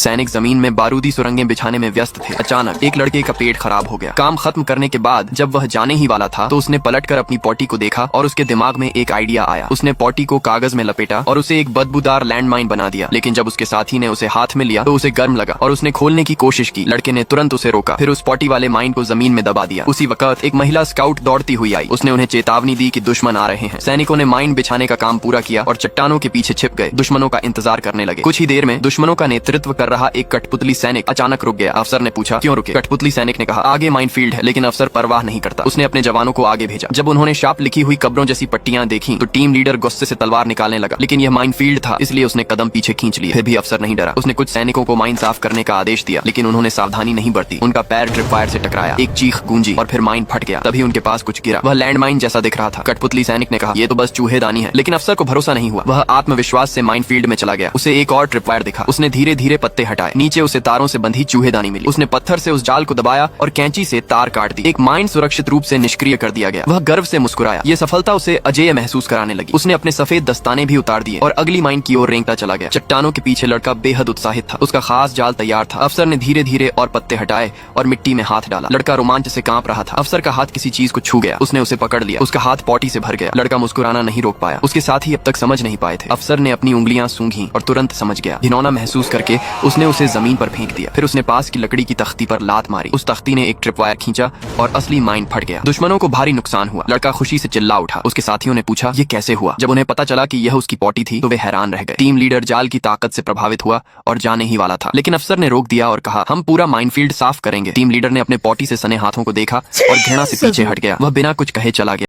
सैनिक जमीन में बारूदी सुरंगें बिछाने में व्यस्त थे। अचानक एक लड़के का पेट खराब हो गया। काम खत्म करने के बाद जब वह जाने ही वाला था तो उसने पलटकर अपनी पॉटी को देखा और उसके दिमाग में एक आइडिया आया। उसने पॉटी को कागज में लपेटा और उसे एक बदबूदार लैंडमाइन बना दिया। लेकिन जब उसके साथी ने उसे हाथ में लिया तो उसे गर्म लगा और उसने खोलने की कोशिश की। लड़के ने तुरंत उसे रोका, फिर उस पॉटी वाले माइन को जमीन में दबा दिया। उसी वक्त एक महिला स्काउट दौड़ती हुई आई। उसने उन्हें चेतावनी दी कि दुश्मन आ रहे हैं। सैनिकों ने माइन बिछाने का काम पूरा किया और चट्टानों के पीछे छिप गए। दुश्मनों का इंतजार करने लगे। कुछ ही देर में दुश्मनों का नेतृत्व कर रहा एक कठपुतली सैनिक अचानक रुक गया। अफसर ने पूछा, क्यों रुके? कठपुतली सैनिक ने कहा, आगे माइनफील्ड है। लेकिन अफसर परवाह नहीं करता। उसने अपने जवानों को आगे भेजा। जब उन्होंने शाप लिखी हुई कब्रों जैसी पट्टियां देखी तो टीम लीडर गुस्से से तलवार निकालने लगा। लेकिन यह माइनफील्ड था, इसलिए उसने कदम पीछे खींच लिए। फिर भी अफसर नहीं डरा। उसने कुछ सैनिकों को माइन साफ करने का आदेश दिया, लेकिन उन्होंने सावधानी नहीं बरती। उनका पैर ट्रिप फायर से टकराया। एक चीख गूंजी और फिर माइन फट गया। तभी उनके पास कुछ गिरा। वह लैंड माइन जैसा दिख रहा था। कठपुतली सैनिक ने कहा, यह तो बस चूहेदानी है। लेकिन अफसर को भरोसा नहीं हुआ। वह आत्मविश्वास से माइनफील्ड में चला गया। उसे एक और ट्रिप वायर दिखा। उसने धीरे धीरे पत्ते हटाए। नीचे उसे तारों से बंधी चूहेदानी मिली। उसने पत्थर से उस जाल को दबाया और कैंची से तार काट दी। एक माइन सुरक्षित रूप से निष्क्रिय कर दिया गया। वह गर्व से मुस्कुराया। यह सफलता उसे अजेय महसूस कराने लगी। उसने अपने सफेद दस्ताने भी उतार दिए और अगली माइन की ओर रेंगता चला गया। चट्टानों के पीछे लड़का बेहद उत्साहित था। उसका खास जाल तैयार था। अफसर ने धीरे धीरे और पत्ते हटाए और मिट्टी में हाथ डाला। लड़का रोमांच से कांप रहा था। अफसर का हाथ किसी चीज को छू गया। उसने उसे पकड़ लिया। उसका हाथ पॉटी से भर गया। लड़का मुस्कुराना नहीं रोक पाया। उसके साथी अब तक समझ नहीं पाए थे। अफसर ने अपनी उंगलियां सूंघी और तुरंत समझ गया। घिनौना महसूस करके उसने उसे जमीन पर फेंक दिया। फिर उसने पास की लकड़ी की तख्ती पर लात मारी। उस तख्ती ने एक ट्रिप वायर खींचा और असली माइन फट गया। दुश्मनों को भारी नुकसान हुआ। लड़का खुशी से चिल्ला उठा। उसके साथियों ने पूछा, ये कैसे हुआ? जब उन्हें पता चला कि यह उसकी पॉटी थी तो वे हैरान रह गए। टीम लीडर जाल की ताकत से प्रभावित हुआ और जाने ही वाला था। लेकिन अफसर ने रोक दिया और कहा, हम पूरा माइनफील्ड साफ करेंगे। टीम लीडर ने अपने पॉटी से सने हाथों को देखा और घृणा से पीछे हट गया। वह बिना कुछ कहे चला गया।